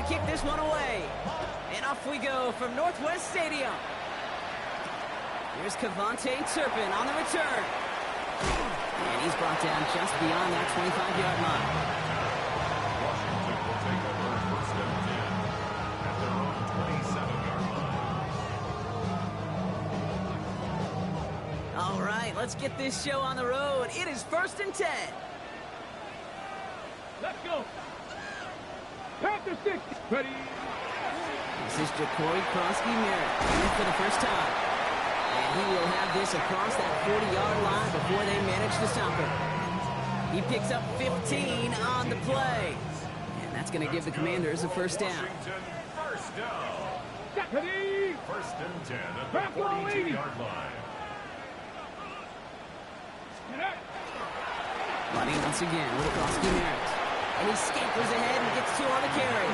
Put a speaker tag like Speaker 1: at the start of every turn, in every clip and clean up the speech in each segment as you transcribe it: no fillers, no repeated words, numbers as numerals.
Speaker 1: kick this one away. And off we go from Northwest Stadium. Here's Cavante Turpin on the return. And he's brought down just beyond that 25-yard line.
Speaker 2: Washington will take over first and 10 at their own 27-yard line.
Speaker 1: All right, let's get this show on the road. It is first and 10.
Speaker 3: Let's go. Panther 6. Ready.
Speaker 1: This is Jacory Krosky-Merritt in for the first time. And he will have this across that 40-yard line before they manage to stop him. He picks up 15 on the play. And that's going to give the Commanders a first down.
Speaker 2: Washington, first down.
Speaker 3: Ready.
Speaker 2: First and 10 at the 42-yard line.
Speaker 1: Running once again with Krosky-Merritt. And he scampers ahead and gets 2 on the carry.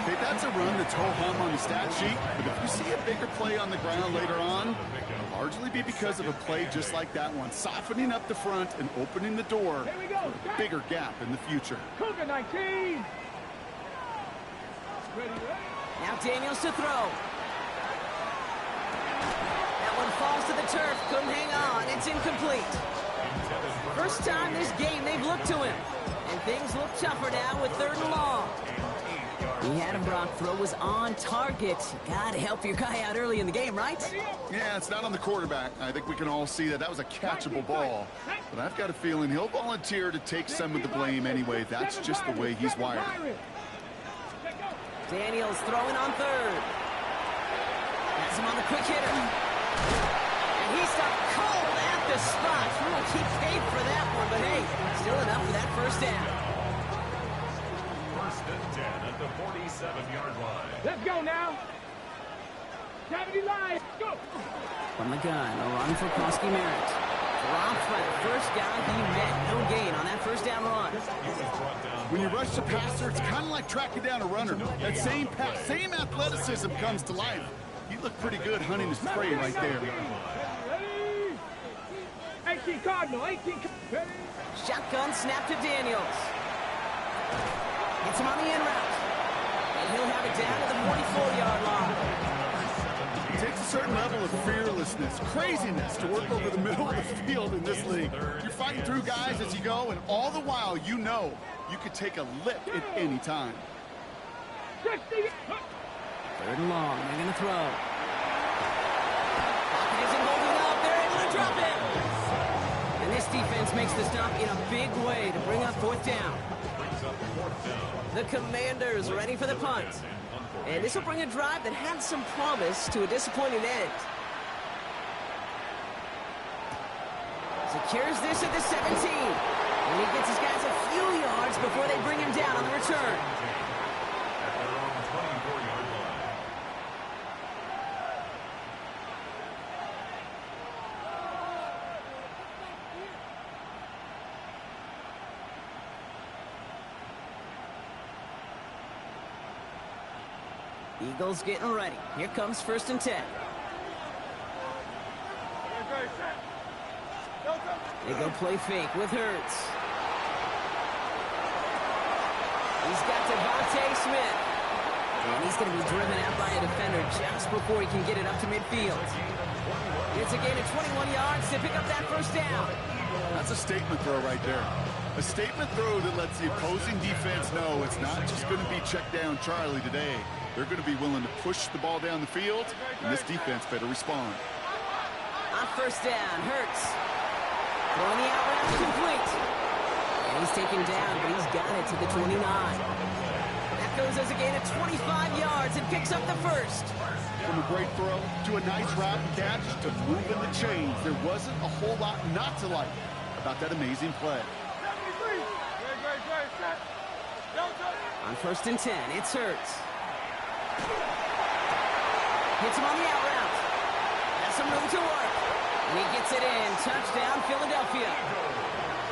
Speaker 4: Hey, that's a run that's ho-hum on the stat sheet, but if you see a bigger play on the ground later on, it'll largely be because of a play just like that one, softening up the front and opening the door for a bigger gap in the future.
Speaker 3: Cougar 19. Ready.
Speaker 1: Now Daniels to throw. That one falls to the turf. Couldn't hang on. It's incomplete. First time this game they've looked to him. And things look tougher now with 3rd and long. He had him, Brock. Throw was on target. Gotta help your guy out early in the game, right?
Speaker 4: Yeah, it's not on the quarterback. I think we can all see that was a catchable ball. But I've got a feeling he'll volunteer to take some of the blame anyway. That's just the way he's wired.
Speaker 1: Daniels throwing on 3rd. Has him on the quick hitter. And he stopped cold at the spot. He paid for that one, but hey, still enough for that first down.
Speaker 2: First and 10 at the 47-yard line.
Speaker 3: Let's go now. Gravity line. Go.
Speaker 1: From the gun, a run for Krosky-Merritt. Dropped by the first guy he met. No gain on that first down run.
Speaker 4: When you rush the passer, it's kind of like tracking down a runner. That same pass, same athleticism comes to life. He looked pretty good hunting his prey right there.
Speaker 3: 18 Cardinal, 18. Ready.
Speaker 1: Shotgun snap to Daniels. Hits him on the in route. And he'll have it down to the 44-yard line.
Speaker 4: It takes a certain level of fearlessness, craziness to work over the middle of the field in this league. You're fighting through guys as you go, and all the while you know you could take a lip at any time.
Speaker 3: 60.
Speaker 1: 3rd and long. They're going to throw. Pocket isn't holding up. They're able to drop it. And this defense makes the stop in a big way to bring up 4th down. The Commanders ready for the punt. And this will bring a drive that had some promise to a disappointing end. Secures this at the 17. And he gets his guys a few yards before they bring him down on the return. Eagles getting ready. Here comes 1st and 10. They go play fake with Hurts. He's got Devontae Smith. And he's going to be driven out by a defender just before he can get it up to midfield. It's a gain of 21 yards to pick up that first down.
Speaker 4: That's a statement throw right there. A statement throw that lets the opposing defense know it's not just going to be check down Charlie today. They're going to be willing to push the ball down the field, and this defense better respond.
Speaker 1: On 1st down, Hurts. Throwing the out route complete. And he's taken down, but he's got it to the 29. That goes as a gain of 25 yards and picks up the first.
Speaker 4: From a great throw to a nice route and catch to moving the chains, there wasn't a whole lot not to like about that amazing play.
Speaker 1: On 1st and 10, it's Hurts. Hits him on the out route. Has some room to work. And he gets it in. Touchdown, Philadelphia.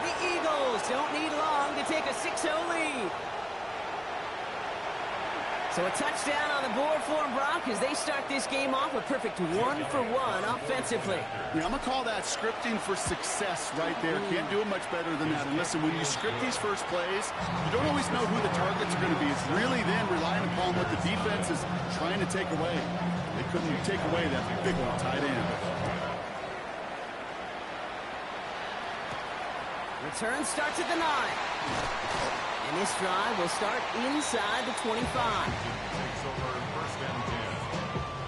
Speaker 1: The Eagles don't need long to take a 6-0 lead. So a touchdown on the board for them, Brock, as they start this game off a perfect 1-for-1 offensively.
Speaker 4: Yeah, I'm going to call that scripting for success right there. Can't do it much better than that. And listen, when you script these first plays, you don't always know who the targets are going to be. It's really then relying upon what the defense is trying to take away. They couldn't take away that big one tight end.
Speaker 1: Return starts at the 9. And this drive will start inside the 25.
Speaker 2: Takes over first and 10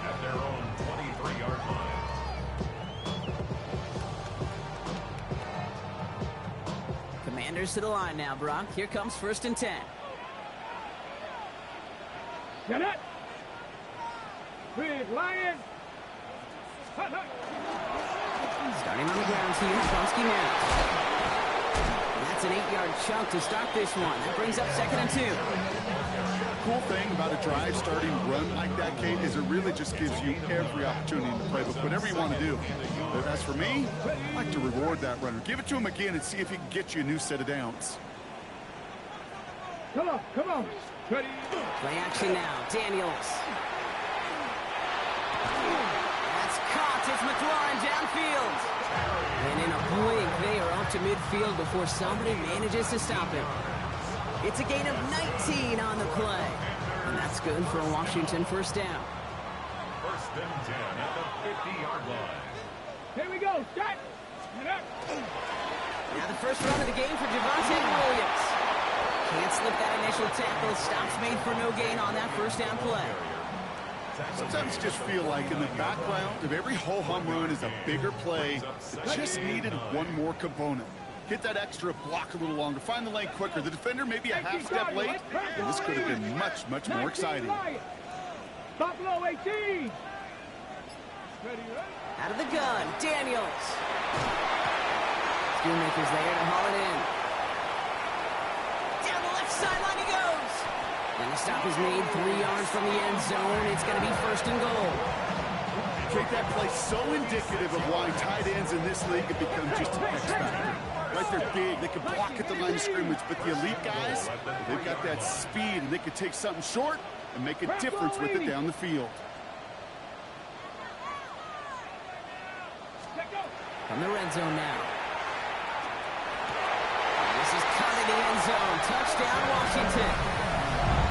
Speaker 2: at their own 23-yard line.
Speaker 1: Commanders to the line now, Brock. Here comes first and 10.
Speaker 3: Get it. Big Lion.
Speaker 1: Starting on the ground here, Chomsky now. That's an 8-yard chunk to start this one. That brings up second and 2.
Speaker 4: Cool thing about a drive starting run like that, Kate, is it really just gives you every opportunity in the playbook, whatever you want to do. But as for me, I like to reward that runner. Give it to him again and see if he can get you a new set of downs.
Speaker 3: Come on, come on. Ready.
Speaker 1: Play action now. Daniels. That's caught. It's McLaurin downfield. And in a blink, they are up to midfield before somebody manages to stop him. It's a gain of 19 on the play. And that's good for a Washington first down.
Speaker 2: First and 10 at the 50-yard line.
Speaker 3: Here we go. Start. Get up.
Speaker 1: Now the first run of the game for Javonte Williams. Can't slip that initial tackle. Stops made for no gain on that first down play.
Speaker 4: Sometimes you just feel like in the background of every ho-hum run is a bigger play that just needed one more component. Hit that extra block a little longer. Find the lane quicker. The defender maybe a half step late, and this could have been much, much more exciting.
Speaker 3: Buffalo 18.
Speaker 1: Out of the gun, Daniels. Schoonmaker's there to haul it in. Down the left sideline he goes. And the stop is made 3 yards from the end zone. It's going to be first and goal.
Speaker 4: Take that play so indicative of why tight ends in this league have become just an X factor. Right, they're big. They can block at the line of scrimmage, but the elite guys, they've got that speed, and they can take something short and make a difference with it down the field.
Speaker 1: From the red zone now. This is cut in the end zone. Touchdown, Washington.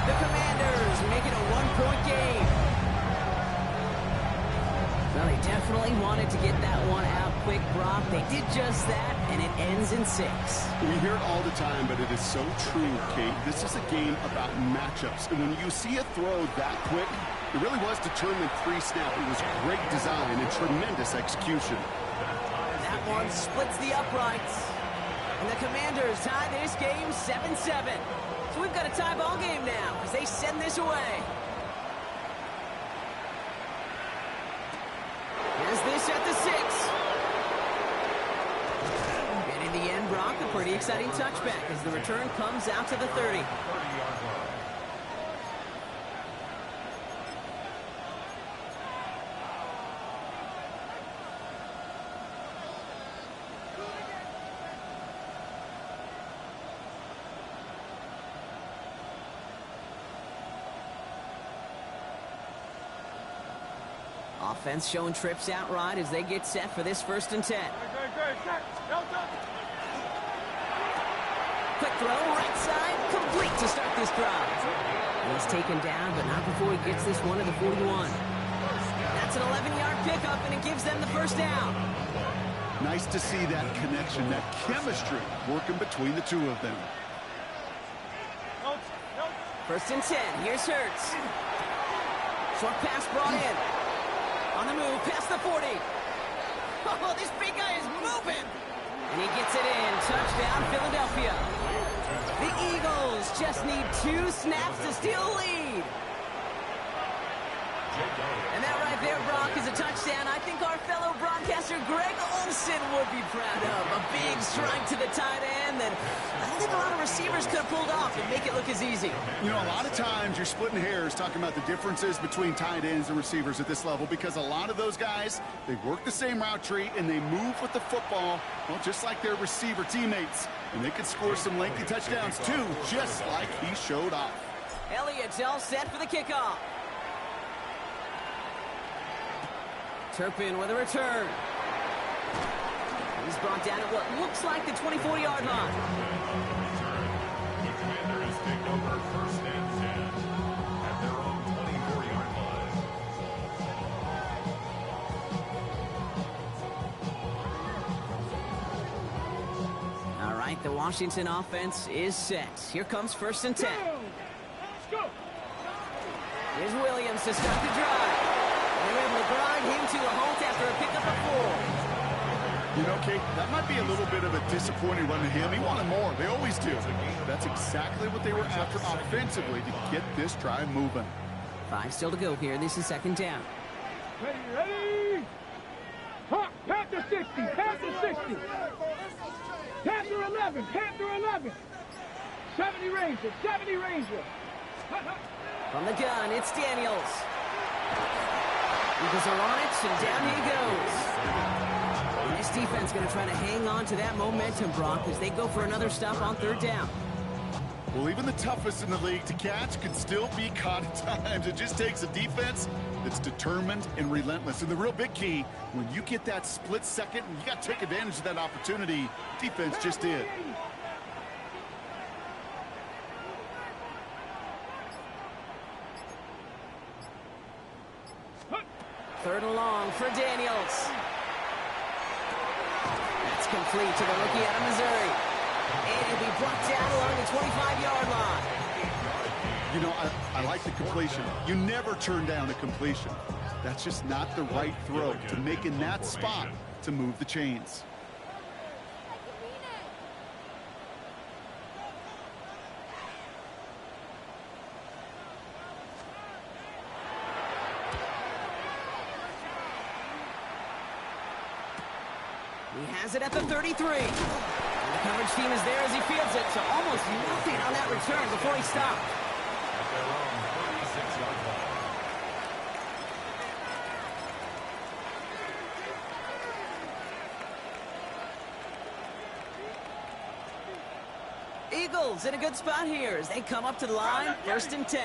Speaker 1: The Commanders make it a one-point game. Well, they definitely wanted to get that one out quick, Brock. They did just that, and it ends in 6.
Speaker 4: We hear it all the time, but it is so true, Kate. This is a game about matchups. And when you see a throw that quick, it really was determined pre-snap. It was great design and tremendous execution.
Speaker 1: That one splits the uprights. And the Commanders tie this game 7-7. So we've got a tie ball game now as they send this away. Here's this at the 6. And in the end, Brock, a pretty exciting touchback as the return comes out to the 30.
Speaker 2: 30-yard line.
Speaker 1: Offense showing trips out right as they get set for this first and 10. Quick throw, right side, complete to start this drive. He's taken down, but not before he gets this one to the 41. That's an 11-yard pickup, and it gives them the first down.
Speaker 4: Nice to see that connection, that chemistry working between the two of them.
Speaker 1: First and 10, here's Hurts. Short pass brought in. On the move, past the 40. Oh, this big guy is moving. And he gets it in. Touchdown, Philadelphia. The Eagles just need 2 snaps to steal a lead. And that right there, Brock, is a touchdown I think our fellow broadcaster Greg Olsen would be proud of. A big strike to the tight end that I don't think a lot of receivers could have pulled off and make it look as easy.
Speaker 4: You know, a lot of times you're splitting hairs talking about the differences between tight ends and receivers at this level because a lot of those guys, they work the same route tree and they move with the football, well, just like their receiver teammates. And they could score some lengthy touchdowns too, just like he showed off.
Speaker 1: Elliott's all set for the kickoff. Turpin with a return. He's brought down at what looks like the 24-yard line.
Speaker 2: The Commanders take over first and 10 at their own 24-yard line.
Speaker 1: All right, the Washington offense is set. Here comes first and 10.
Speaker 3: Let's go.
Speaker 1: Here's Williams to start the drive. They're able to grind him to a halt after a pickup of 4.
Speaker 4: You know, Kate, that might be a little bit of a disappointing run to him. He wanted more. They always do. That's exactly what they were after offensively to get this drive moving.
Speaker 1: 5 still to go here. This is second down.
Speaker 3: Ready. Hawk, Panther 60. Panther 60. Panther 11. Panther 11. 70 Ranger. 70 Ranger.
Speaker 1: From the gun, it's Daniels. Eagles are on it, and down he goes. This defense going to try to hang on to that momentum, Brock, as they go for another stop on third down.
Speaker 4: Well, even the toughest in the league to catch can still be caught at times. It just takes a defense that's determined and relentless. And the real big key, when you get that split second, you got to take advantage of that opportunity. Defense just did.
Speaker 1: Third and long for Daniels. That's complete to the rookie out of Missouri. And he'll be brought down along the 25-yard line.
Speaker 4: You know, I like the completion. You never turn down a completion. That's just not the right throw to make in that spot to move the chains.
Speaker 1: He has it at the 33. And the coverage team is there as he fields it, so almost nothing on that return before he stopped.
Speaker 2: At their own 36-yard line.
Speaker 1: Eagles in a good spot here as they come up to the line, first and 10.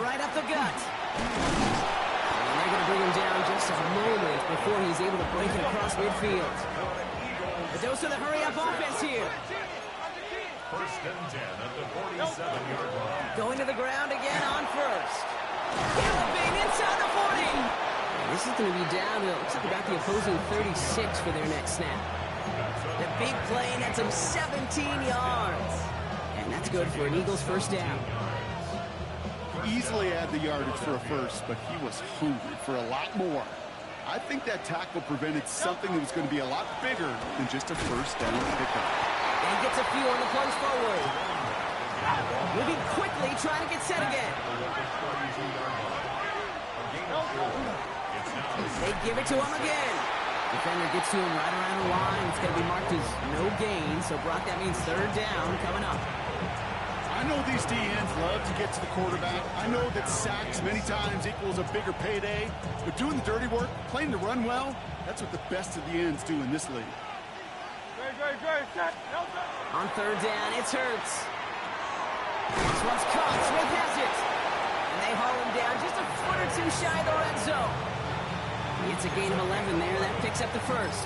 Speaker 1: Right up the gut. And they're going to bring him down just a moment before he's able to break it across midfield. A dose of the hurry-up offense here.
Speaker 2: First and 10 at the 47-yard line.
Speaker 1: Going to the ground again on first. Galloping inside the 40. This is going to be down to, looks like about the opposing 36 for their next snap. The big play nets him 17 yards. And that's good for an Eagles first down.
Speaker 4: Easily had the yardage for a first, but he was hungry for a lot more. I think that tackle prevented something that was going to be a lot bigger than just a first down pickup.
Speaker 1: And he gets a few on the plunge forward. Moving quickly, trying to get set again. They give it to him again. Defender gets to him right around the line. It's going to be marked as no gain. So, Brock, that means third down coming up.
Speaker 4: I know these DNs love to get to the quarterback. I know that sacks many times equals a bigger payday. But doing the dirty work, playing to run well, that's what the best of the ends do in this league.
Speaker 1: On third down, it's Hurts. This one's caught. Smith has it. And they haul him down just a foot or two shy of the red zone. It's a gain of 11 there. That picks up the first.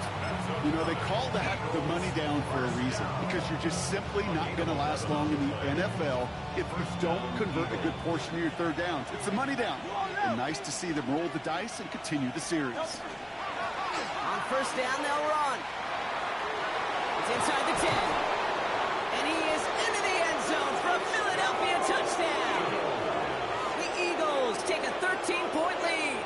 Speaker 4: You know, they call that the money down for a reason, because you're just simply not going to last long in the NFL if you don't convert a good portion of your third downs. It's the money down. And nice to see them roll the dice and continue the series.
Speaker 1: On first down, they'll run. It's inside the 10. And he is into the end zone for a Philadelphia touchdown. The Eagles take a 13-point lead.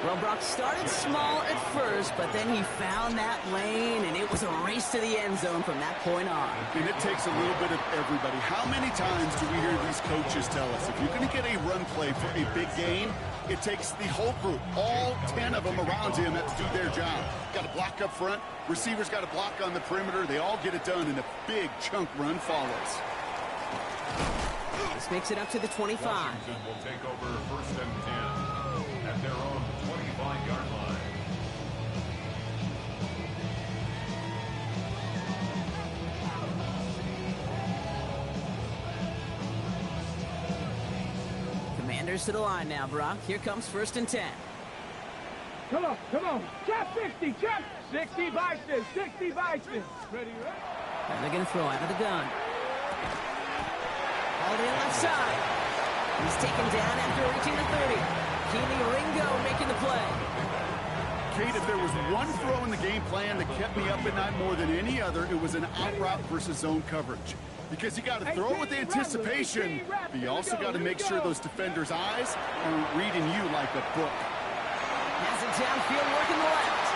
Speaker 1: Well, Brock started small at first, but then he found that lane, and it was a race to the end zone from that point on.
Speaker 4: And it takes a little bit of everybody. How many times do we hear these coaches tell us, if you're going to get a run play for a big gain, it takes the whole group, all 10 of them around him have to do their job. Got to block up front, receivers got to block on the perimeter. They all get it done, and a big chunk run follows.
Speaker 1: This makes it up to the 25.
Speaker 2: Washington will take over first and 10 at their own 25-yard line.
Speaker 1: Commanders to the line now, Brock. Here comes 1st and 10.
Speaker 3: Come on, come on. Chap 60, chap 60 Bison, 60 Bison. Ready, right?
Speaker 1: And they're going to throw out of the gun. All the left side. He's taken down after reaching the 30. Keely Ringo making the play.
Speaker 4: Kate, if there was one throw in the game plan that kept me up at night more than any other, it was an out route versus zone coverage. Because you got to throw with anticipation, but you also got to make sure those defenders' eyes aren't reading you like a book.
Speaker 1: Has it downfield, working the left.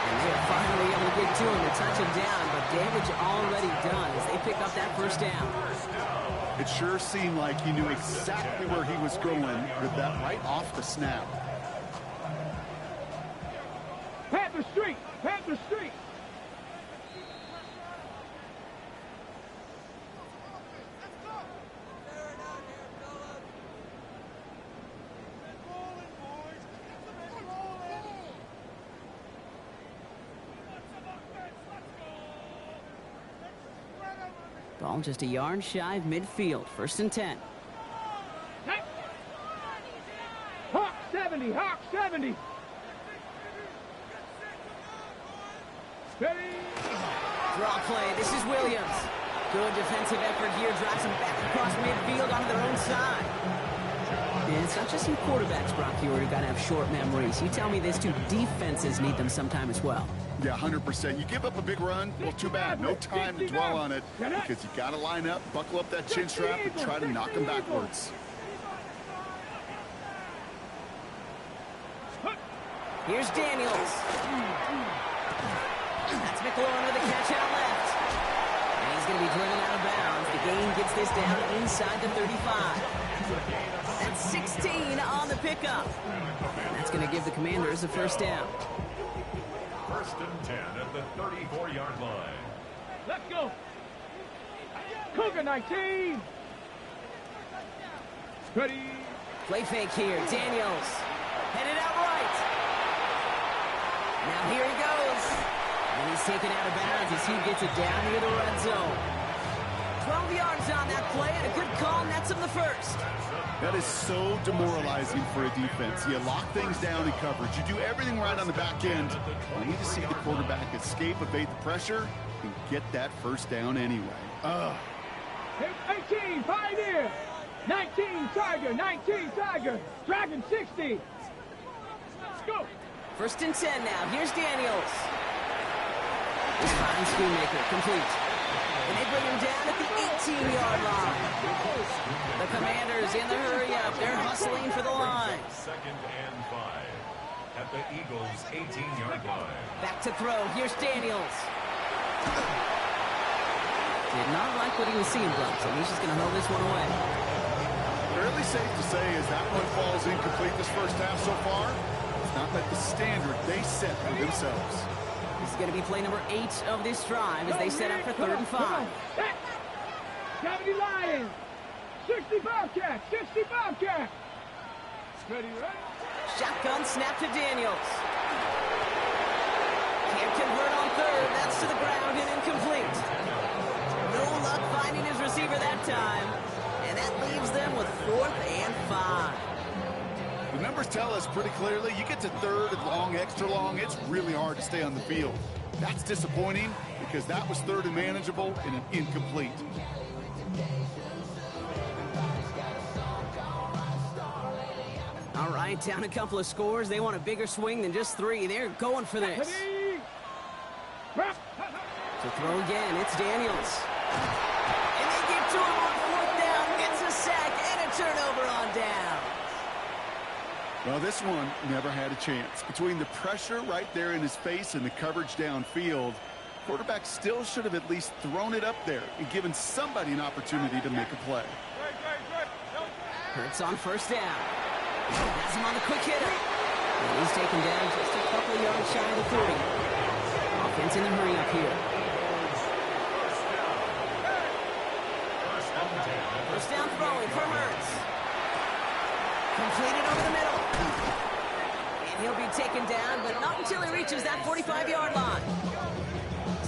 Speaker 1: And they're finally able to get to him to touch him down, but damage already done as they pick up that 1st down.
Speaker 4: It sure seemed like he knew exactly where he was going with that right off the snap.
Speaker 3: Panther Street, Panther Street.
Speaker 1: Ball just a yard shy of midfield. 1st and 10.
Speaker 3: Hawk 70, Hawk 70. Ready?
Speaker 1: Draw play. This is Williams. Good defensive effort here. Drives them back across midfield onto their own side. And it's not just some quarterbacks, Brock, who are going to have short memories. You tell me these two defenses need them sometime as well.
Speaker 4: Yeah, 100%. You give up a big run, well, too bad. No time to dwell on it because you got to line up, buckle up that chin strap, and try to knock them backwards.
Speaker 1: Here's Daniels. That's McLaurin with a catch out left. And he's going to be driven out of bounds. The gain gets this down inside the 35. That's 16 on the pickup. That's going to give the Commanders a 1st down.
Speaker 2: 1st and 10 at the 34-yard line.
Speaker 3: Let's go. Cougar 19. Ready?
Speaker 1: Play fake here. Daniels. Headed out right. Now here he goes. And he's taken out of bounds as he gets it down near the red zone. 12 yards on that play and a good call nets him the 1st.
Speaker 4: That is so demoralizing for a defense. You lock things down in coverage. You do everything right on the back end. You need to see the quarterback escape, evade the pressure, and get that 1st down anyway.
Speaker 3: 18, Pioneer. 19, Tiger. 19, Tiger. Dragon 60. Let's go.
Speaker 1: 1st and 10 now. Here's Daniels. This fine Schoonmaker complete. And they bring him down at the 18-yard line. The Commanders in the hurry-up. They're hustling for the line.
Speaker 2: 2nd and 5 at the Eagles' 18-yard line.
Speaker 1: Back to throw. Here's Daniels. Did not like what he was seeing, Brock, so he's just going to hold this one away.
Speaker 4: Fairly safe to say as that one falls incomplete this 1st half so far, it's not like the standard they set for themselves.
Speaker 1: This is going to be play number 8 of this drive as they set up for 3rd and 5.
Speaker 3: 70 Lions. 60 Bobcat. 60 Bobcat. Ready, right?
Speaker 1: Shotgun snap to Daniels. Can't convert on 3rd. That's to the ground and incomplete. No luck finding his receiver that time. And that leaves them with 4th and 5.
Speaker 4: The numbers tell us pretty clearly, you get to 3rd and long, extra long, it's really hard to stay on the field. That's disappointing because that was 3rd and manageable and an incomplete.
Speaker 1: All right, down a couple of scores. They want a bigger swing than just 3. They're going for this. To throw again, it's Daniels. And they get to him on 4th down, gets a sack and a turnover on down.
Speaker 4: Well, this one never had a chance. Between the pressure right there in his face and the coverage downfield, quarterback still should have at least thrown it up there and given somebody an opportunity to make a play.
Speaker 1: Hurts on 1st down. Has him on the quick hitter. And he's taken down just a couple of yards shy of the 30. Offense in the hurry up here. 1st down throwing for Hurts. Completed over the middle. And he'll be taken down, but not until he reaches that 45-yard line.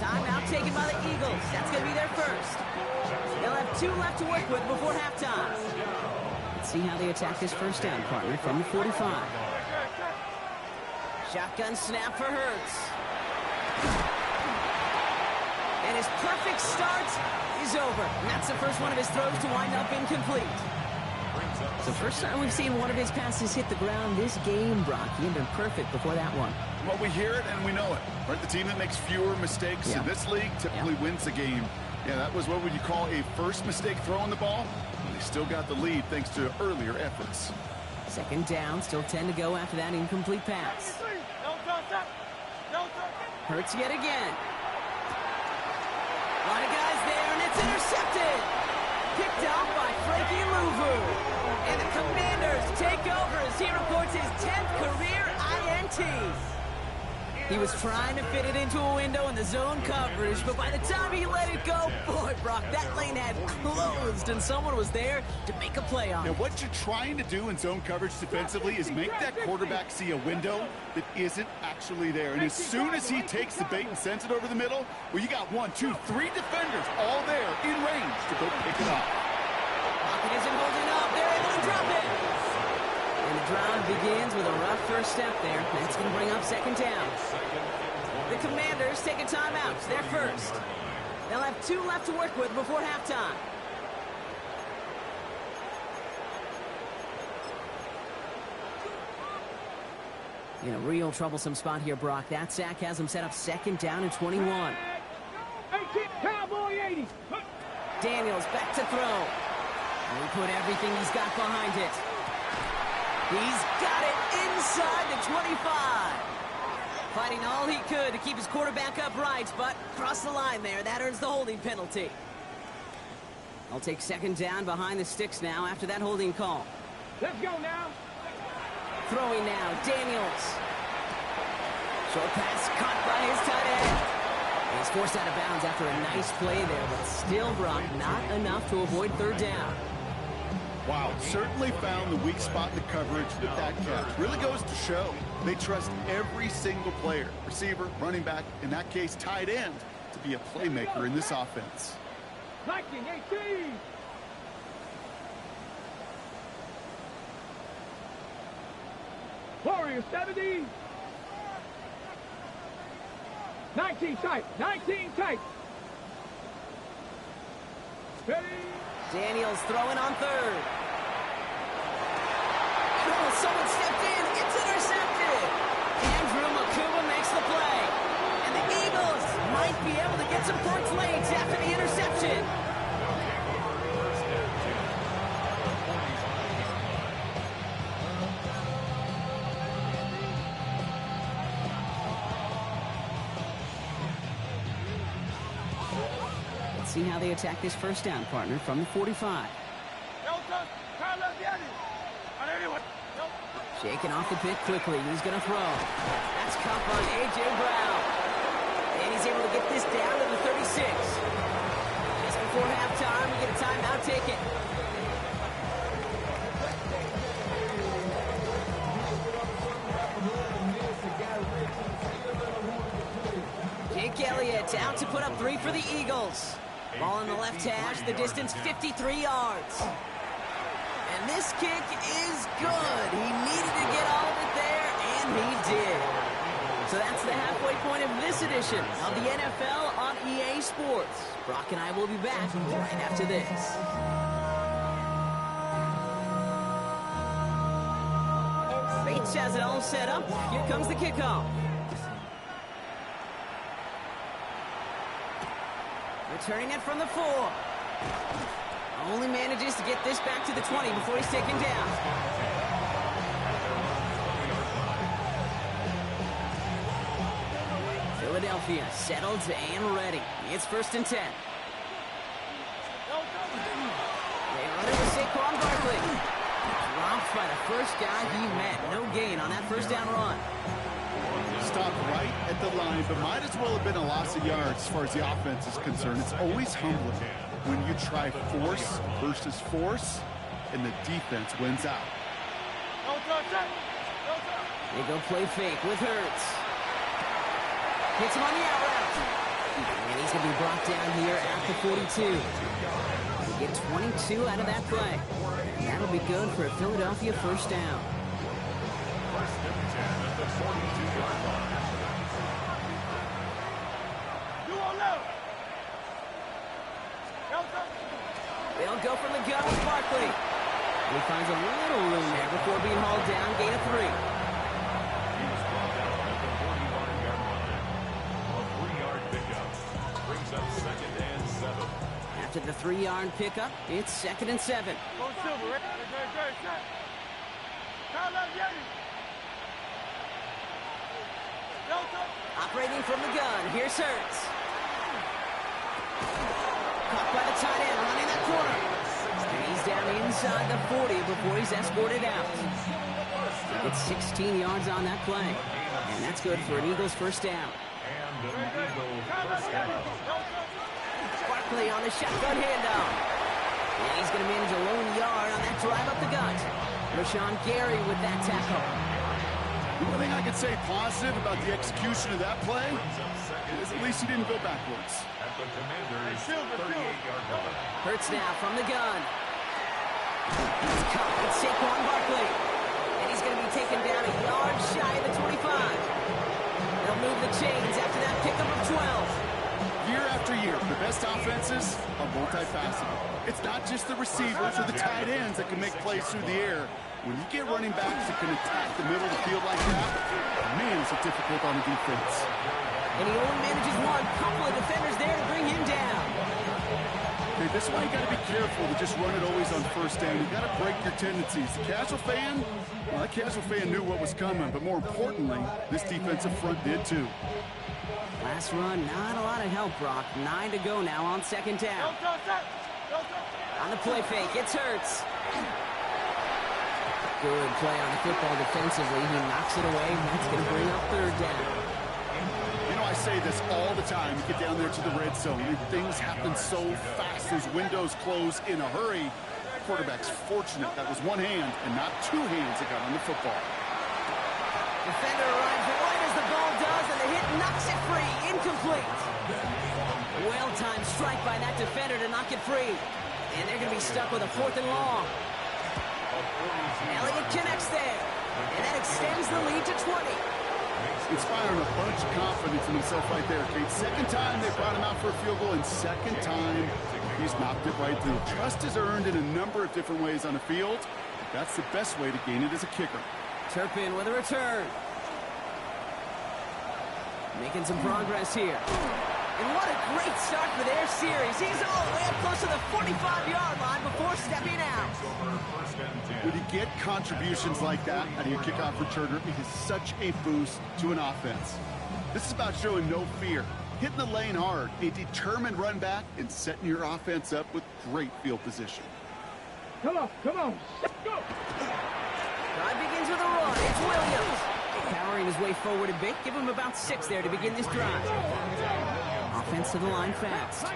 Speaker 1: Timeout taken by the Eagles. That's going to be their 1st. They'll have 2 left to work with before halftime. Let's see how they attack this first down, partner, from the 45. Shotgun snap for Hurts. And his perfect start is over. And that's the first one of his throws to wind up incomplete. It's the first time we've seen one of his passes hit the ground this game, Brock. He had been perfect before that one.
Speaker 4: Well, we hear it and we know it. Right? The team that makes fewer mistakes in this league typically wins the game. Yeah, that was what would you call a first mistake throwing the ball. And they still got the lead thanks to earlier efforts.
Speaker 1: Second down, still 10 to go after that incomplete pass. Hurts yet again. A lot of guys there, and it's intercepted. Picked off by Frankie Louvu. And the Commanders take over as he reports his 10th career INT. He was trying to fit it into a window in the zone coverage, but by the time he let it go, boy, Brock, that lane had closed, and someone was there to make a play on it.
Speaker 4: Now, what you're trying to do in zone coverage defensively is make that quarterback see a window that isn't actually there. And as soon as he takes the bait and sends it over the middle, well, you got 1, 2, 3 defenders all there in range to go pick it up.
Speaker 1: Pocket isn't holding up. They're able to drop it. And the drive begins with a rough first step there. That's going to bring up second down. The Commanders take a timeout. They're first. They'll have 2 left to work with before halftime. In a real troublesome spot here, Brock. That sack has him set up second down and 21.
Speaker 3: Cowboy 80.
Speaker 1: Daniels back to throw. And he put everything he's got behind it. He's got it inside the 25. Fighting all he could to keep his quarterback upright, but crossed the line there. That earns the holding penalty. I'll take second down behind the sticks now after that holding call.
Speaker 3: Let's go now.
Speaker 1: Throwing now, Daniels. Short pass caught by his tight end. He's forced out of bounds after a nice play there, but still, Brock, not enough to avoid third down.
Speaker 4: Wow, certainly found the weak spot in the coverage with that catch. Really goes to show they trust every single player, receiver, running back, in that case, tight end, to be a playmaker in this offense.
Speaker 3: 1918. Warrior 70. 19 tight. 19 tight. Ready.
Speaker 1: Daniels throwing on third. Oh, someone stepped in. It's intercepted. Andrew Makuba makes the play. And the Eagles might be able to get some points late after the interception. Let's see how they attack this first down, partner, from the 45. Shaking off the pick quickly. He's going to throw. That's caught by A.J. Brown. And he's able to get this down to the 36. Just before halftime, we get a timeout taken. Jake Elliott out to put up 3 for the Eagles. Ball in the left hash, the distance 53 yards. And this kick is good. He needed to get all of it there, and he did. So that's the halfway point of this edition of the NFL on EA Sports. Brock and I will be back right after this. Bates has it all set up. Here comes the kickoff. Returning it from the 4. Only manages to get this back to the 20 before he's taken down. Philadelphia settled and ready. It's 1st and 10. They run it with Saquon Barkley. Dropped by the first guy he met. No gain on that first down run.
Speaker 4: Stopped right at the line, but might as well have been a loss of yards as far as the offense is concerned. It's always humbling when you try force versus force, and the defense wins out.
Speaker 1: They go play fake with Hurts. Hits him on the out route. And he's going to be brought down here at the 42. Get 22 out of that play. And that'll be good for a Philadelphia first down.
Speaker 2: First and 10 at the 42-yard line.
Speaker 1: They'll go from the gun with Barkley. And he finds a little room there before being hauled down. Gain of 3.
Speaker 2: He was brought down at the 41-yard line. A 3-yard pickup brings up 2nd and 7.
Speaker 1: After the 3-yard pickup, it's 2nd and 7. Operating from the gun, here's Hurts. Caught by the tight end, running that corner. And he's down inside the 40 before he's escorted out. It's 16 yards on that play. And that's good for an Eagles first down.
Speaker 2: And an Eagles first down.
Speaker 1: Barkley on the shotgun handoff. And he's going to manage a lone yard on that drive up the gut. Rashawn Gary with that tackle.
Speaker 4: The one thing I could say positive about the execution of that play is at least he didn't go backwards.
Speaker 2: At the Commanders' 38-yard line.
Speaker 1: Hurts now from the gun. He's caught with Saquon Barkley. And he's going to be taken down a yard shy of the 25. They'll move the chains after that pickup of 12.
Speaker 4: Year after year, the best offenses are multifaceted. It's not just the receivers or the tight ends that can make plays through the air. When you get running backs that can attack the middle of the field like that, man, is it difficult on the defense.
Speaker 1: And he only manages one. Couple of defenders there to bring him down.
Speaker 4: Okay, this is why you got to be careful to just run it always on first down. You got to break your tendencies. The casual fan, well, that casual fan knew what was coming, but more importantly, this defensive front did too.
Speaker 1: Last run, not a lot of help, Brock. 9 to go now on 2nd down. On the play fake, it's Hurts. Good play on the football defensively. He knocks it away. That's going to bring up 3rd down.
Speaker 4: You know, I say this all the time. You get down there to the red zone, and things happen so fast. Those windows close in a hurry. Quarterback's fortunate that was one hand and not 2 hands that got on the football.
Speaker 1: Defender arrives right as the ball does, and the hit knocks it free. Incomplete. Well-timed strike by that defender to knock it free. And they're going to be stuck with a 4th and long. Elliott connects there. And that extends the lead to 20.
Speaker 4: Inspiring a bunch of confidence in himself right there, Kate. 2nd time they brought him out for a field goal, and 2nd time he's knocked it right through. Trust is earned in a number of different ways on the field. That's the best way to gain it as a kicker.
Speaker 1: Turpin with a return. Making some progress here. And what a great start for their series. He's all the way up close to the 45-yard line before stepping out.
Speaker 4: When you get contributions like that out of your kickoff returner, it is such a boost to an offense. This is about showing no fear, hitting the lane hard, a determined run back, and setting your offense up with great field position.
Speaker 3: Come on, go!
Speaker 1: Drive begins with a run. It's Williams. Powering his way forward a bit. Give him about 6 there to begin this drive. Offense to the line fast.
Speaker 2: A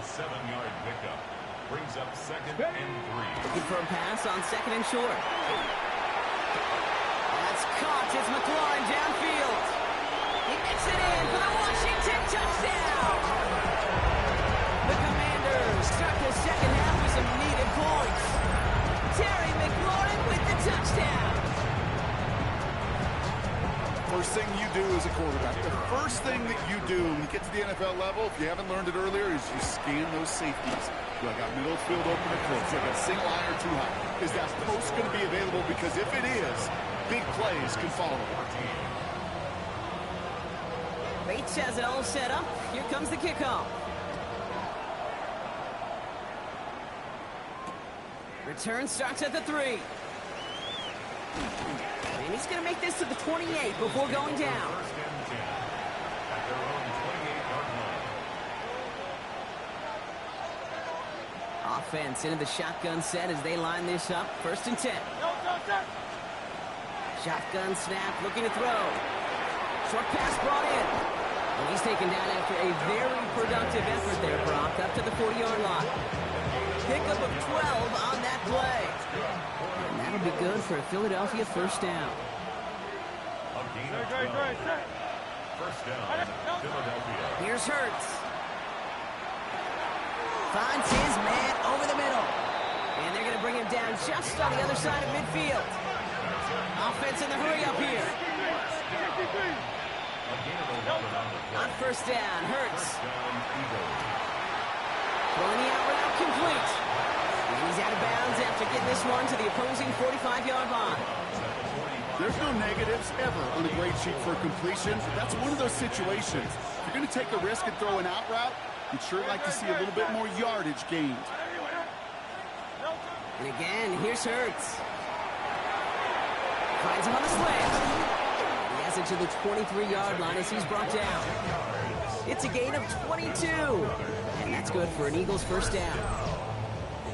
Speaker 2: 7-yard pickup brings up 2nd and 3.
Speaker 1: Looking for a pass on 2nd and short. That's caught. It's McLaurin downfield. He gets it in for the Washington touchdown. The Commanders start the 2nd half with some needed points. Terry McLaurin with the touchdown.
Speaker 4: First thing you do as a quarterback, the first thing that you do when you get to the NFL level, if you haven't learned it earlier, is you scan those safeties. Do I got middle field open or close? Do I got single eye or too high? Is that post going to be available? Because if it is, big plays can follow.
Speaker 1: Bates has it all set up. Here comes the kickoff. Return starts at the 3. And he's going to make this to the 28 before going down.
Speaker 2: First and 10 at their own 28-yard line.
Speaker 1: Offense into the shotgun set as they line this up. 1st and 10. Shotgun snap, looking to throw. Short pass brought in. And he's taken down after a very productive effort there, Brock, up to the 40-yard line. Pickup of 12 on that play. And that'll be good for a Philadelphia first down.
Speaker 2: A gain of 12. First down, Philadelphia.
Speaker 1: Here's Hurts. Finds his man over the middle. And they're going to bring him down just on the other side of midfield. Offense in the hurry up here. On first down, Hurts. Throwing the out route complete. And he's out of bounds after getting this one to the opposing 45-yard line.
Speaker 4: There's no negatives ever on a grade sheet for completion. That's one of those situations. If you're going to take a risk and throw an out route, you'd sure like to see a little bit more yardage gained.
Speaker 1: And again, here's Hurts. Finds him on the slant. He has it to the 23-yard line as he's brought down. It's a gain of 22. And that's good for an Eagles first down.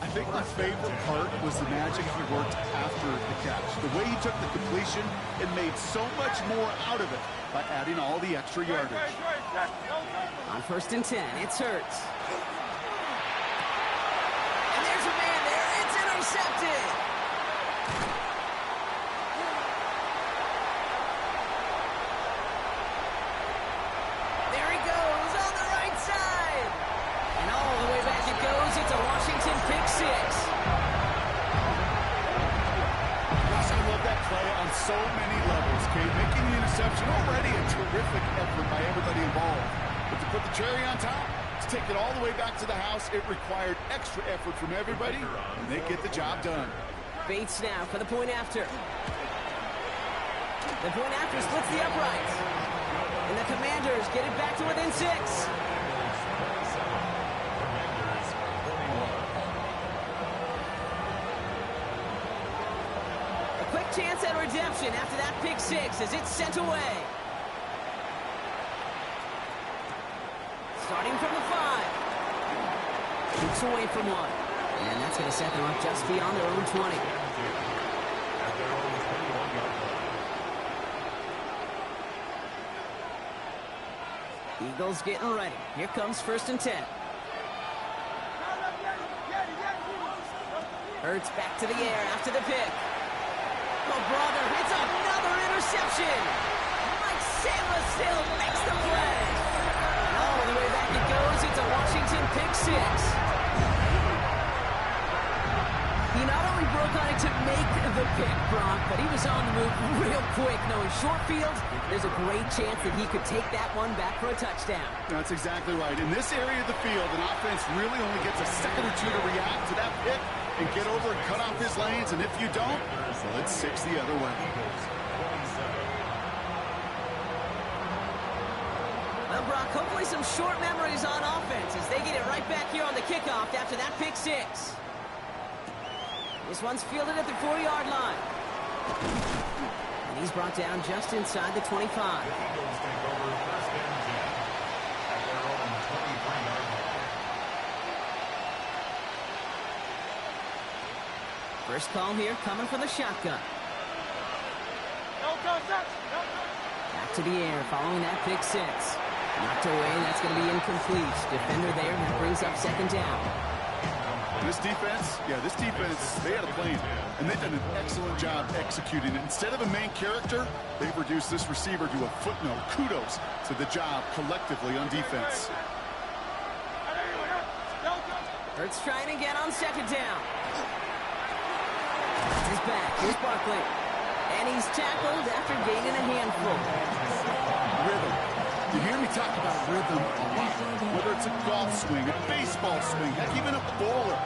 Speaker 4: I think my favorite part was the magic he worked after the catch. The way he took the completion and made so much more out of it by adding all the extra yardage.
Speaker 1: On first and 10, it's Hurts. And there's a man there. It's intercepted. There he goes on the right side. And all the way back it goes. It's a Washington pick six.
Speaker 4: Gosh, I love that play on so many levels, Kate. Making the interception already a terrific effort by everybody involved. But to put the cherry on top, to take it all the way back to the house, it required extra effort from everybody, and they get the job done.
Speaker 1: Bates now for the point after. The point after splits the uprights. And the Commanders get it back to within 6. A quick chance at redemption after that pick six as it's sent away. Starting from the 5. Keeps away from one. And that's going to set them up just beyond their own 20. Eagles getting ready. Here comes first and 10. Hurts back to the air after the pick. Oh, brother, it's another interception. Mike Sandler still makes the play. And all the way back it goes. It's a Washington pick six. He not only broke on it to make the pick, Brock, but he was on the move real quick. Knowing short field, there's a great chance that he could take that one back for a touchdown.
Speaker 4: That's exactly right. In this area of the field, an offense really only gets a second or two to react to that pick and get over and cut off his lanes. And if you don't, well, it's 6 the other way.
Speaker 1: Well, Brock, hopefully some short memories on offense as they get it right back here on the kickoff after that pick six. This one's fielded at the 4-yard line. And he's brought down just inside the 25. First call here coming from the shotgun. Back to the air following that pick six. Knocked away, that's going to be incomplete. Defender there, and that brings up second down.
Speaker 4: This defense, they had a plan, and they've done an excellent job executing it. Instead of a main character, they've reduced this receiver to a footnote. Kudos to the job collectively on defense.
Speaker 1: Hurts trying again on second down. He's back. Here's Barkley. And he's tackled after gaining a handful.
Speaker 4: Rhythm. You hear me talk about rhythm a lot. Whether it's a golf swing, a baseball swing, heck, even a bowler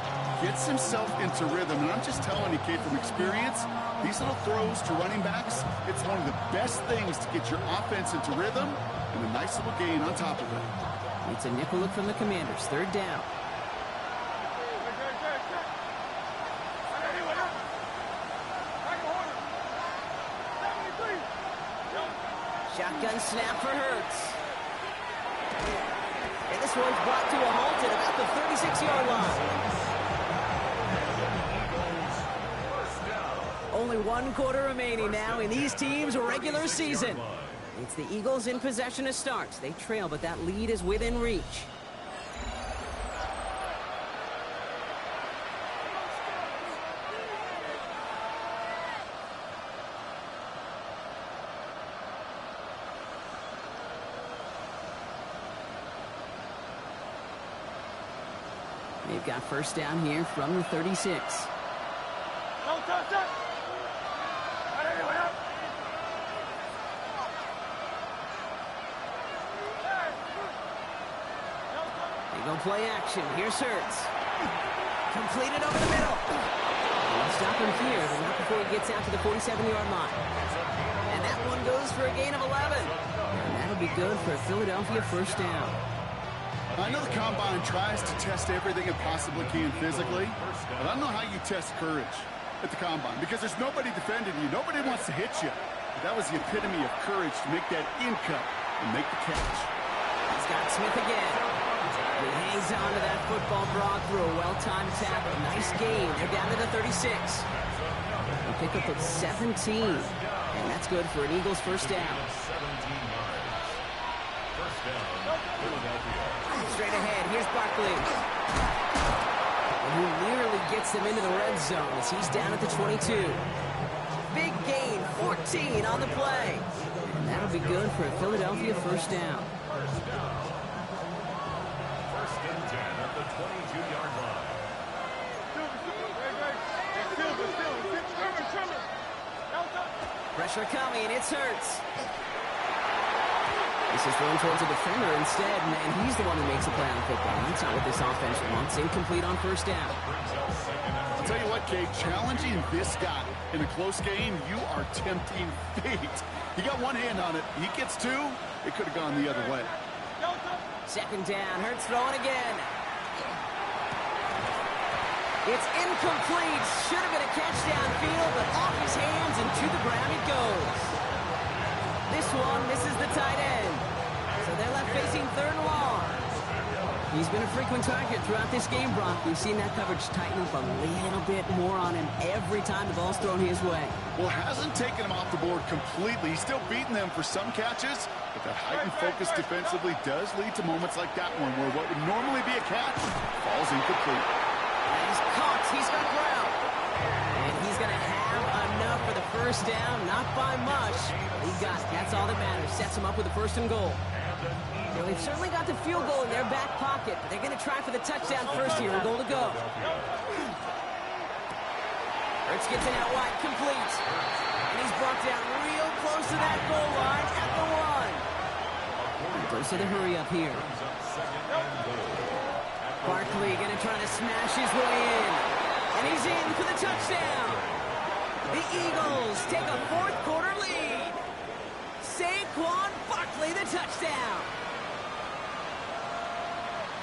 Speaker 4: gets himself into rhythm. And I'm just telling you, kid, from experience, these little throws to running backs, it's one of the best things to get your offense into rhythm and a nice little gain on top of it.
Speaker 1: It's a nickel look from the Commanders. Third down. Shotgun snap for Hurts. And this one's brought to a halt at about the 36-yard line. Only 1 quarter remaining now in these teams' regular season. It's the Eagles in possession to start. They trail, but that lead is within reach. They've got first down here from the 36. They go play action. Here's Hurts. Completed over the middle. They'll stop him here, but not before he gets out to the 47-yard line. And that one goes for a gain of 11. And that'll be good for a Philadelphia first down.
Speaker 4: I know the Combine tries to test everything it possibly can physically, but I don't know how you test courage at the Combine because there's nobody defending you. Nobody wants to hit you. But that was the epitome of courage to make that in cut and make the catch.
Speaker 1: He's got Smith again. He hangs on to that football, Brock, through a well-timed tackle. Nice gain. They're down to the 36. A pickup of 17. And that's good for an Eagles first down. Straight ahead, here's Barkley. And who nearly gets them into the red zone as he's down at the 22. Big gain, 14 on the play. And that'll be good for a Philadelphia first down.
Speaker 2: First and 10 at the 22-yard line.
Speaker 1: Pressure coming, it's Hurts. This is thrown towards a defender instead, and he's the one who makes a play on football. That's not what this offense wants. Incomplete on first down.
Speaker 4: I'll tell you what, Kate, challenging this guy in a close game, you are tempting fate. He got one hand on it. He gets two. It could have gone the other way.
Speaker 1: Second down. Hurts throwing again. It's incomplete. Should have been a catch downfield, but off his hands and to the ground it goes. This one misses the tight end. So they're left facing third and long. He's been a frequent target throughout this game, Brock. We've seen that coverage tighten up a little bit more on him every time the ball's thrown his way.
Speaker 4: Well, hasn't taken him off the board completely. He's still beating them for some catches, but that heightened focus defensively does lead to moments like that one where what would normally be a catch falls incomplete.
Speaker 1: He's caught. He's got ground. And he's going to have enough for the first down. Not by much. He got it. That's all that matters. Sets him up with a first and goal. Well, they've certainly got the field goal in their back pocket, but they're going to try for the touchdown first here. A goal to go. Hurts gets it out wide, complete. And he's brought down real close to that goal line at the one. Goes to the hurry up here. Barkley going to try to smash his way in. And he's in for the touchdown. The Eagles take a fourth quarter lead. Saquon Barkley, the touchdown.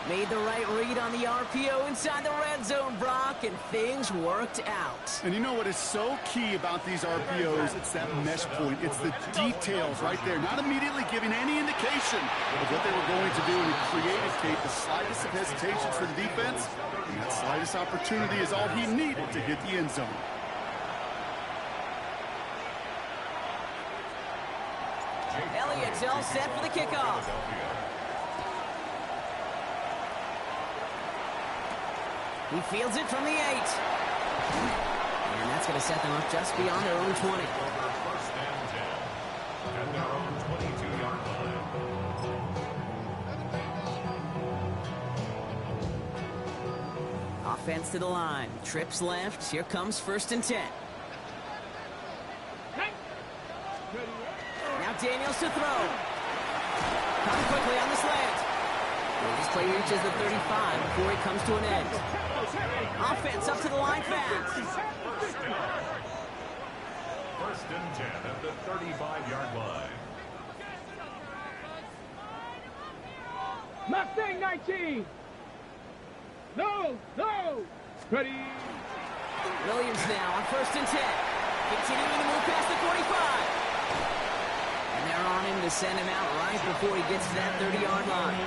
Speaker 1: Made the right read on the RPO inside the red zone, Brock, and things worked out.
Speaker 4: And you know what is so key about these RPOs? It's that mesh point. It's the details right there. Not immediately giving any indication of what they were going to do. And it created, Kate, the slightest of hesitations for the defense. And that slightest opportunity is all he needed to hit the end zone.
Speaker 1: Elliott's all set for the kickoff. He fields it from the 8. And that's going to set them up just beyond their own 20.
Speaker 2: First and 10 at their own 22-yard line.
Speaker 1: Offense to the line. Trips left. Here comes first and 10. Now Daniels to throw. Caught quickly on the slant. Well, this play reaches the 35 before he comes to an end. Offense up to the line fast.
Speaker 2: First and 10 at the 35-yard line.
Speaker 3: Mustang 19. No. Ready.
Speaker 1: Williams now on first and 10. Continuing to move past the 45. And they're on him to send him out right before he gets to that 30-yard line.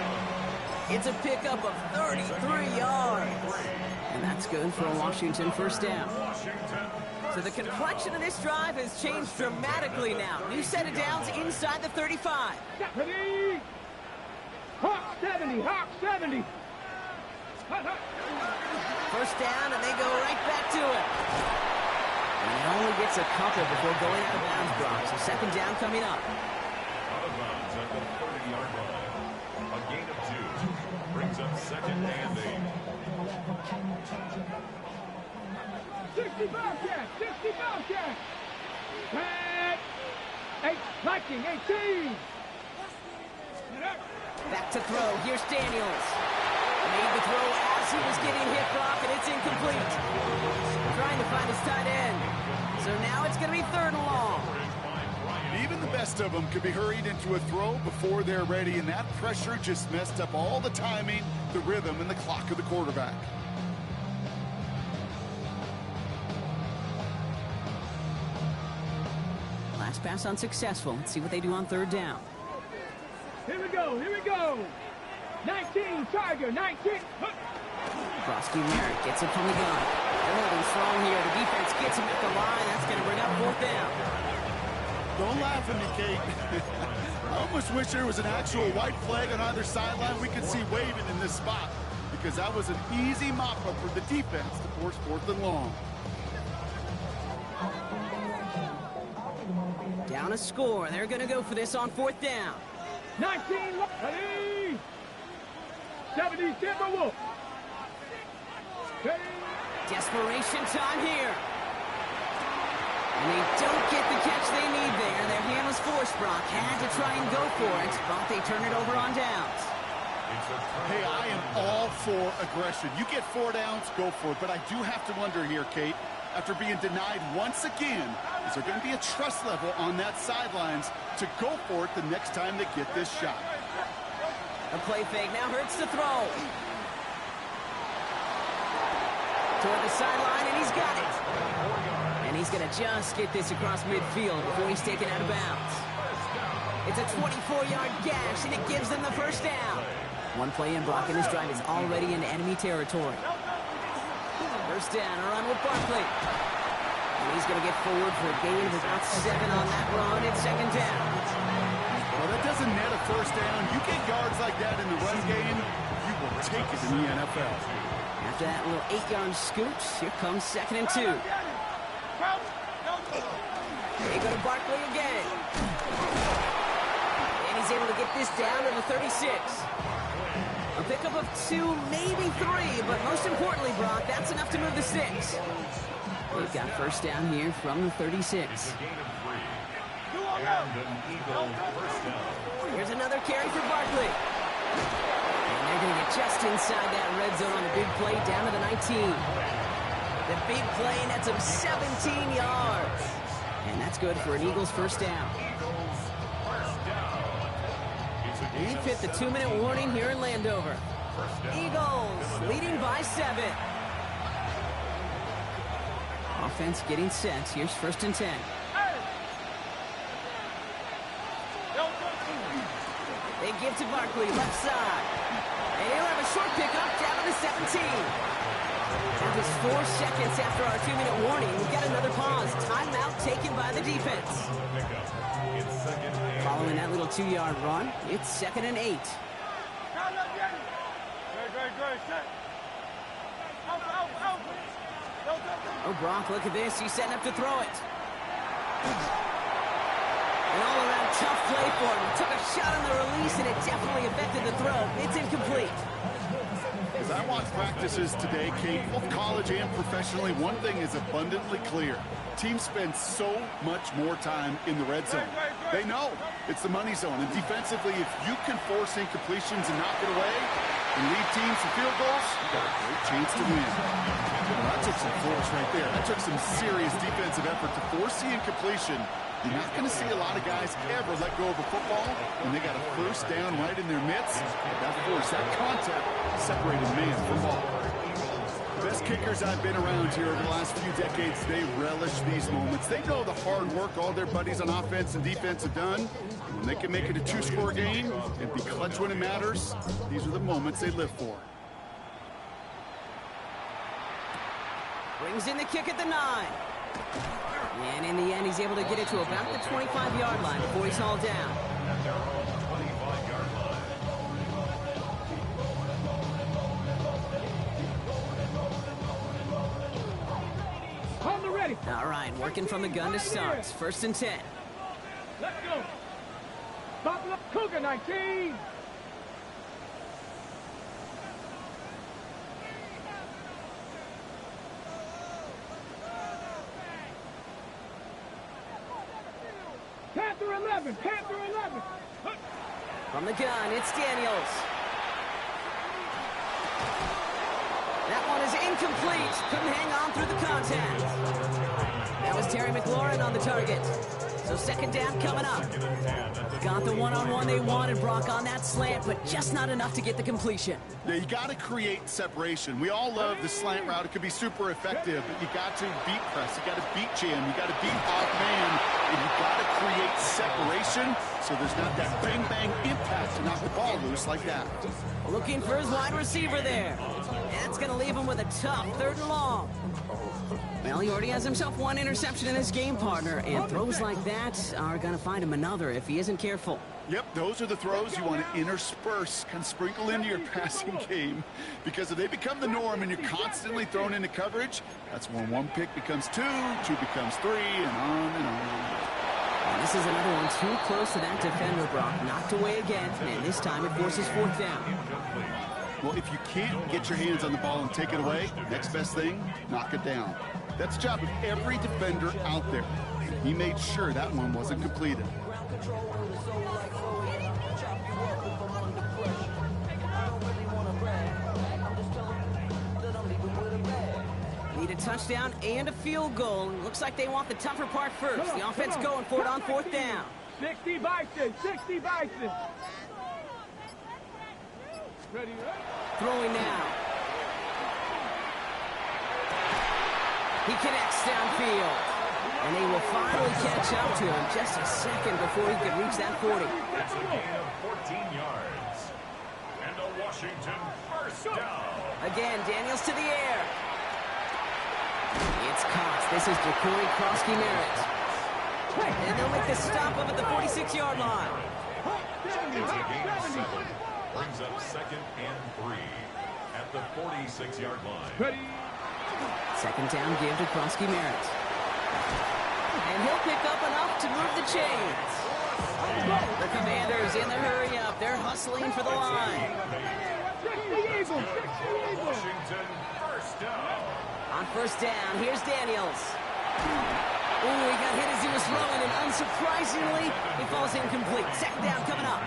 Speaker 1: It's a pickup of 33 yards. And that's good for a Washington first down. So the complexion of this drive has changed dramatically now. New set of downs inside the 35.
Speaker 3: Ready. Hawk 70.
Speaker 1: First down, and they go right back to it. And he only gets a couple before going out of bounds, Brock. So second down coming up.
Speaker 2: Out of bounds at the 30-yard line. A gain of 2. Brings up second and 8.
Speaker 3: 60 Bobcats, 60 Bobcats. Pat. 8, Viking, 18.
Speaker 1: Back to throw. Here's Daniels. Made the throw as he was getting hit, Brock, and it's incomplete. Trying to find his tight end. So now it's going to be 3rd and long.
Speaker 4: Even the best of them could be hurried into a throw before they're ready, and that pressure just messed up all the timing, the rhythm, and the clock of the quarterback.
Speaker 1: Last pass unsuccessful. Let's see what they do on 3rd down.
Speaker 3: Here we go, here we go. 19, Tiger, 19.
Speaker 1: Frosty Merritt gets it from the gun. They're holding strong here. The defense gets him at the line. That's going to bring up 4th down.
Speaker 4: Don't laugh at me, Kate. I almost wish there was an actual white flag on either sideline we could see waving in this spot, because that was an easy mop-up for the defense to force 4th and long.
Speaker 1: Down a score. They're going to go for this on 4th down.
Speaker 3: 19, ready. 70, Timberwolf.
Speaker 1: Desperation time here. And they don't get the catch they need there. Their hand was forced, Brock. Had to try and go for it, but they turn it over on downs.
Speaker 4: Hey, I am all for aggression. You get 4 downs, go for it. But I do have to wonder here, Kate, after being denied once again, is there going to be a trust level on that sidelines to go for it the next time they get this shot?
Speaker 1: A play fake now hurts to throw. Toward the sideline, and he's got it. And he's going to just get this across midfield before he's taken out of bounds. It's a 24-yard gash, and it gives them the 1st down. One play in, Brock, and this drive is already in enemy territory. 1st down, a run with Barkley. And he's going to get forward for a gain of about 7 on that run. It's 2nd down.
Speaker 4: Well, that doesn't net a 1st down. You get yards like that in the run game, you will take it in the NFL.
Speaker 1: After that little 8-yard scooch, here comes 2nd and 2. They go to Barkley again. And he's able to get this down to the 36. A pickup of 2, maybe 3, but most importantly, Brock, that's enough to move the 6. They've got 1st down here from the 36. Here's another carry for Barkley. And they're going to get just inside that red zone on a big play down to the 19. The big play nets him 17 yards. And that's good for an Eagles 1st down. They've hit the 2-minute warning here in Landover. Eagles leading by 7. Offense getting set. Here's 1st and 10. They give to Barkley, left side. And he'll have a short pickup down to the 17. Now just 4 seconds after our 2-minute warning, we've got another pause. Timeout taken by the defense. Following that little 2-yard run, it's 2nd and 8. Oh, Brock, look at this. He's setting up to throw it. An all-around tough play for him. He took a shot on the release, and it definitely affected the throw. It's incomplete.
Speaker 4: As I watch practices today, Kate, both college and professionally, one thing is abundantly clear. Teams spend so much more time in the red zone. They know it's the money zone. And defensively, if you can force incompletions and knock it away and lead teams to field goals, you've got a great chance to win. Well, that took some force right there. That took some serious defensive effort to force the incompletion. You're not going to see a lot of guys ever let go of a football when they got a 1st down right in their midst. That force, that contact, separated man from ball. The best kickers I've been around here over the last few decades, they relish these moments. They know the hard work all their buddies on offense and defense have done. When they can make it a 2-score game and be clutch when it matters, these are the moments they live for.
Speaker 1: Brings in the kick at the 9. And in the end, he's able to get it to about the 25-yard line before he's hauled down.
Speaker 3: On the ready.
Speaker 1: All right, working from the gun to start. 1st and 10.
Speaker 3: Let's go. Buffalo Cougar 19. Panther 11, Panther 11.
Speaker 1: From the gun, it's Daniels. That one is incomplete. Couldn't hang on through the contact. That was Terry McLaurin on the target. So second down coming up. Got the one-on-one they wanted, Brock, on that slant, but just not enough to get the completion.
Speaker 4: Yeah, you got to create separation. We all love the slant route. It could be super effective, but you got to beat press. You got to beat jam. You got to beat off man, and you got to create separation so there's not that bang-bang impact to knock the ball loose like that.
Speaker 1: Looking for his wide receiver there. That's going to leave him with a tough 3rd and long. Well, he already has himself one interception in his game, partner, and throws like that are going to find him another if he isn't careful.
Speaker 4: Yep, those are the throws you want to intersperse, kind of sprinkle into your passing game, because if they become the norm and you're constantly thrown into coverage, that's when 1 pick becomes 2, 2 becomes 3, and on and on.
Speaker 1: And this is another one too close to that defender, Brock. Knocked away again, and this time it forces 4th down.
Speaker 4: Well, if you can't get your hands on the ball and take it away, next best thing, knock it down. That's the job of every defender out there. He made sure that one wasn't completed.
Speaker 1: Need a touchdown and a field goal. Looks like they want the tougher part first. The offense going for it on 4th down.
Speaker 3: 60 Bison, 60 Bison. Ready, right?
Speaker 1: Throwing now. He connects downfield. And they will finally catch up to him just a second before he could reach that 40.
Speaker 2: That's a gain of 14 yards. And a Washington first down.
Speaker 1: Again, Daniels to the air. It's caught. This is Jacory Krosky-Merritt. And they'll make the stop up at the 46-yard line.
Speaker 2: It's a gain of 7. Brings up 2nd and 3 at the 46-yard line.
Speaker 3: Ready.
Speaker 1: Second down give to Krosky-Merritt. And he'll pick up enough to move the chains. The Commanders in the hurry up. They're hustling for the line.
Speaker 2: Washington first down.
Speaker 1: On 1st down, here's Daniels. Ooh, he got hit as he was throwing, and unsurprisingly, he falls incomplete. 2nd down coming up.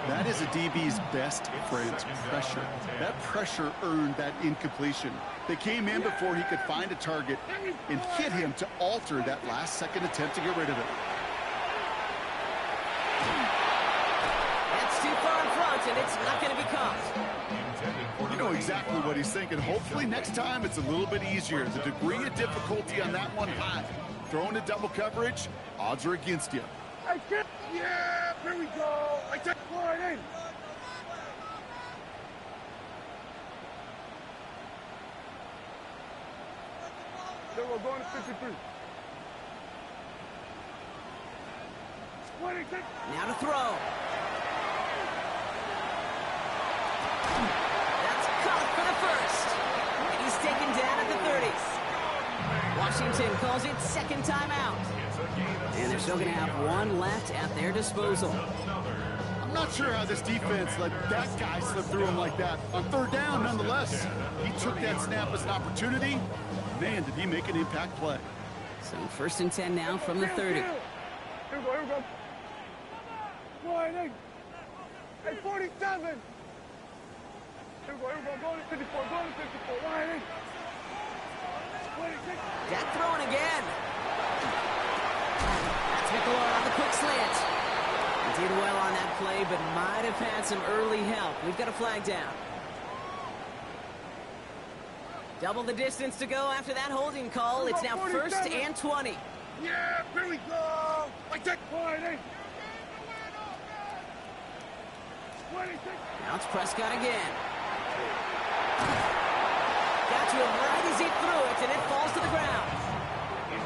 Speaker 4: That is a DB's best friend, pressure. That pressure earned that incompletion. They came in before he could find a target and hit him to alter that last-second attempt to get rid of it.
Speaker 1: That's too far in front, and it's not going to be caught.
Speaker 4: You know exactly what he's thinking. Hopefully next time it's a little bit easier. The degree of difficulty on that one high. Throwing to double coverage, odds are against you.
Speaker 3: Yeah, here we go. I take line in. Then we're going to 53.
Speaker 1: Now to throw. That's caught for the first. And he's taken down at the 30s. Washington calls it 2nd timeout. And they're still going to have one left at their disposal.
Speaker 4: I'm not sure how this defense let that guy slip through him like that. On 3rd down, nonetheless, he took that snap as an opportunity. Man, did he make an impact play.
Speaker 1: So 1st and 10 now from the 30.
Speaker 3: Here we go, here we go. Line in. Hey, 47. Here we go, going to 54, line in. 26.
Speaker 1: Jack throwing again. That's McLaurin on the quick slant. He did well on that play, but might have had some early help. We've got a flag down. Double the distance to go after that holding call. It's now 1st and 20.
Speaker 3: Yeah, here we go. I take line in. 26.
Speaker 1: Now it's Prescott again. Got to him right as he threw it, and it falls to the ground.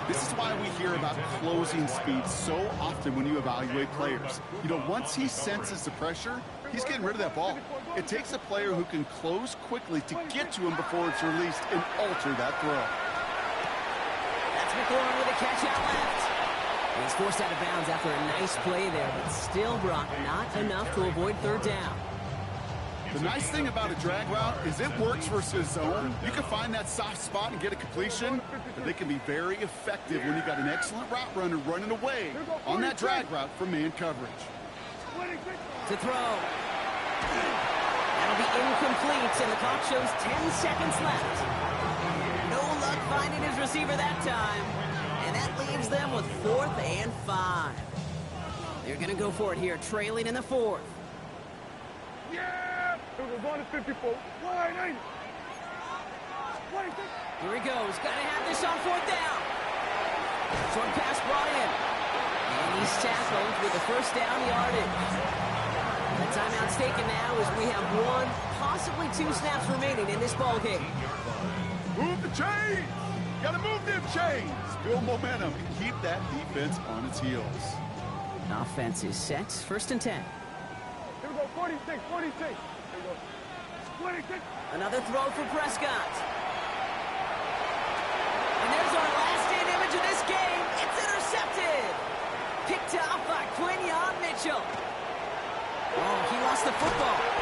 Speaker 4: This is why we hear about closing speed so often when you evaluate players. You know, once he senses the pressure, he's getting rid of that ball. It takes a player who can close quickly to get to him before it's released and alter that throw.
Speaker 1: That's McLaurin with a catch out left. He's forced out of bounds after a nice play there, but still, Brock, not enough to avoid 3rd down.
Speaker 4: The nice thing about a drag route is it works versus zone. You can find that soft spot and get a completion, but they can be very effective when you got an excellent route runner running away on that drag route from man coverage.
Speaker 1: To throw. That'll be incomplete, and the clock shows 10 seconds left. No luck finding his receiver that time, and that leaves them with 4th and 5. They're going to go for it here, trailing in the 4th.
Speaker 3: Yeah! We're going to 54. Wide 80.
Speaker 1: Here he goes. Got to have this on 4th down. Short pass brought in. And he's tackled with the first down yardage. The timeout's taken now as we have 1, possibly 2 snaps remaining in this ball game.
Speaker 4: Move the chains! Gotta move them chains! Build momentum and keep that defense on its heels.
Speaker 1: Offense is set. 1st and 10.
Speaker 3: Here we go, 46, 46. Here we go. 26.
Speaker 1: Another throw for Prescott. And there's our last-in image of this game. It's intercepted. Picked off by Quinyon Mitchell. Oh, he lost the football.